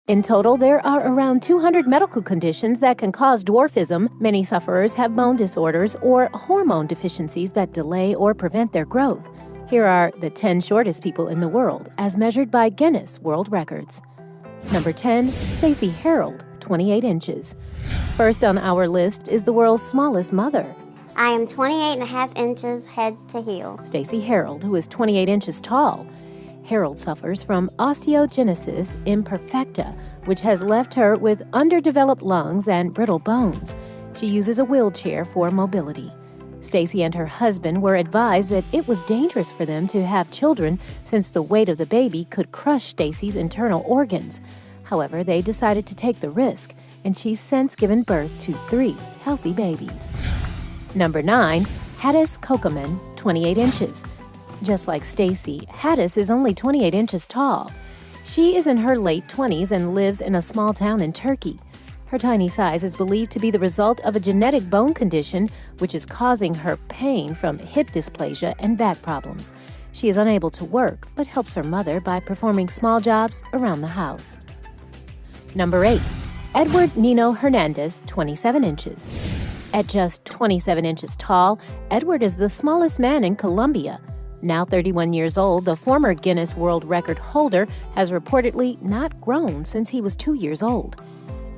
In total, there are around 200 medical conditions that can cause dwarfism. Many sufferers have bone disorders or hormone deficiencies that delay or prevent their growth. Here are the 10 shortest people in the world, as measured by Guinness World Records. Number 10, Stacy Harold, 28 inches. First on our list is the world's smallest mother. I am 28.5 inches head to heel. Stacy Harold, who is 28 inches tall. Harold suffers from osteogenesis imperfecta, which has left her with underdeveloped lungs and brittle bones. She uses a wheelchair for mobility. Stacy and her husband were advised that it was dangerous for them to have children since the weight of the baby could crush Stacy's internal organs. However, they decided to take the risk, and she's since given birth to 3 healthy babies. Number 9, Haddis Kokeman, 28 inches. Just like Stacy, Haddis is only 28 inches tall. She is in her late 20s and lives in a small town in Turkey. Her tiny size is believed to be the result of a genetic bone condition which is causing her pain from hip dysplasia and back problems. She is unable to work, but helps her mother by performing small jobs around the house. Number 8, Edward Nino Hernandez, 27 inches. At just 27 inches tall, Edward is the smallest man in Colombia. Now 31 years old, the former Guinness World Record holder has reportedly not grown since he was 2 years old.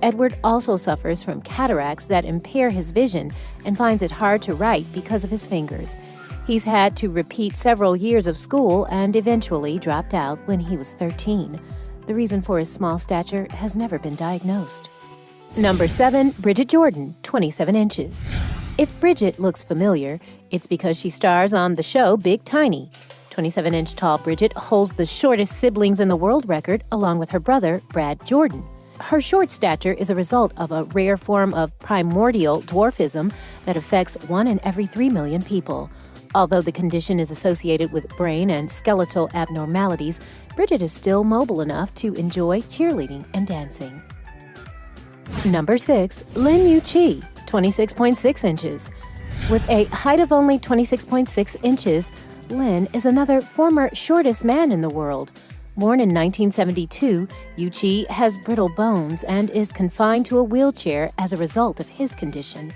Edward also suffers from cataracts that impair his vision and finds it hard to write because of his fingers. He's had to repeat several years of school and eventually dropped out when he was 13. The reason for his small stature has never been diagnosed. Number 7, Bridget Jordan, 27 inches. If Bridget looks familiar, it's because she stars on the show Big Tiny. 27-inch tall Bridget holds the shortest siblings in the world record along with her brother, Brad Jordan. Her short stature is a result of a rare form of primordial dwarfism that affects 1 in every 3 million people. Although the condition is associated with brain and skeletal abnormalities, Bridget is still mobile enough to enjoy cheerleading and dancing. Number 6, Lin Feng, 26.6 inches. With a height of only 26.6 inches, Lin is another former shortest man in the world. Born in 1972, Yu-Chi has brittle bones and is confined to a wheelchair as a result of his condition.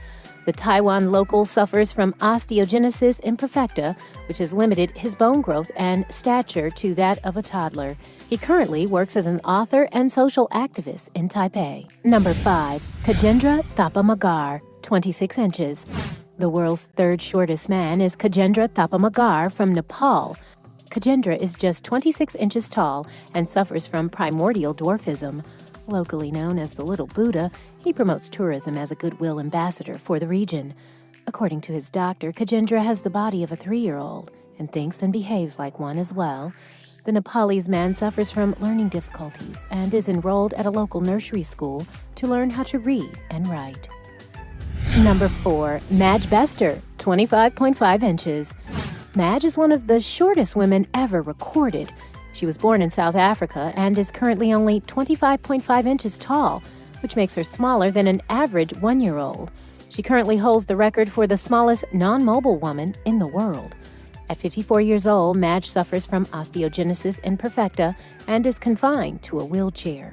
The Taiwan local suffers from osteogenesis imperfecta, which has limited his bone growth and stature to that of a toddler. He currently works as an author and social activist in Taipei. Number 5, Kajendra Tapamagar, 26 inches. The world's 3rd shortest man is Kajendra Tapamagar from Nepal. Kajendra is just 26 inches tall and suffers from primordial dwarfism. Locally known as the Little Buddha, he promotes tourism as a goodwill ambassador for the region. According to his doctor, Kajendra has the body of a 3-year-old and thinks and behaves like one as well. The Nepalese man suffers from learning difficulties and is enrolled at a local nursery school to learn how to read and write. Number 4, Madge Bester, 25.5 inches. Madge is one of the shortest women ever recorded. She was born in South Africa and is currently only 25.5 inches tall, which makes her smaller than an average 1-year-old. She currently holds the record for the smallest non-mobile woman in the world. At 54 years old, Madge suffers from osteogenesis imperfecta and is confined to a wheelchair.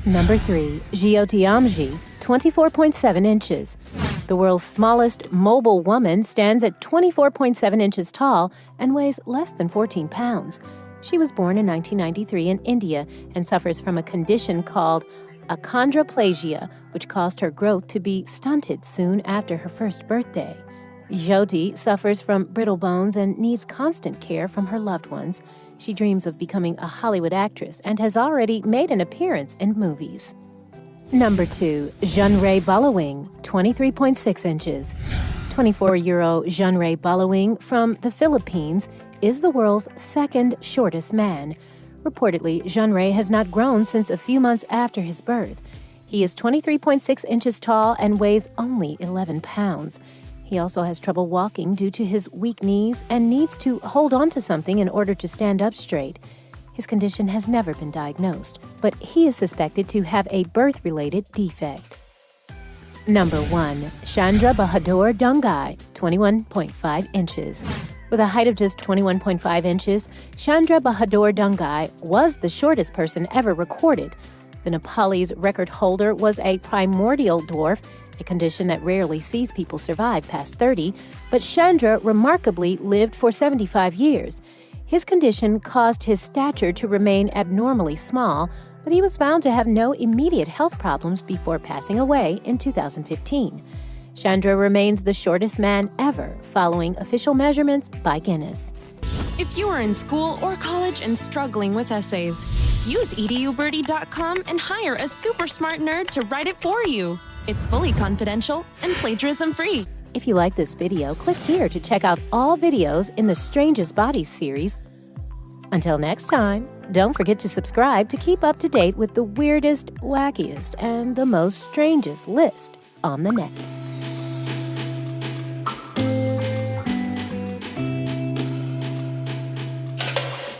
Number 3, Amji, 24.7 inches. The world's smallest mobile woman stands at 24.7 inches tall and weighs less than 14 pounds. She was born in 1993 in India and suffers from a condition called achondroplasia, which caused her growth to be stunted soon after her first birthday. Jyoti suffers from brittle bones and needs constant care from her loved ones. She dreams of becoming a Hollywood actress and has already made an appearance in movies. Number 2, Jeanray Ballawing, 23.6 inches. 24-year-old Jeanray Ballawing from the Philippines is the world's 2nd shortest man. Reportedly, Jeanray has not grown since a few months after his birth. He is 23.6 inches tall and weighs only 11 pounds. He also has trouble walking due to his weak knees and needs to hold on to something in order to stand up straight. His condition has never been diagnosed, but he is suspected to have a birth-related defect. Number 1, Chandra Bahadur Dungai, 21.5 inches. With a height of just 21.5 inches, Chandra Bahadur Dungai was the shortest person ever recorded. The Nepalese record holder was a primordial dwarf, a condition that rarely sees people survive past 30, but Chandra remarkably lived for 75 years. His condition caused his stature to remain abnormally small, but he was found to have no immediate health problems before passing away in 2015. Chandra remains the shortest man ever, following official measurements by Guinness. If you are in school or college and struggling with essays, use edubirdie.com and hire a super smart nerd to write it for you. It's fully confidential and plagiarism-free. If you like this video, click here to check out all videos in the Strangest Bodies series. Until next time, don't forget to subscribe to keep up to date with the weirdest, wackiest, and the most strangest list on the net.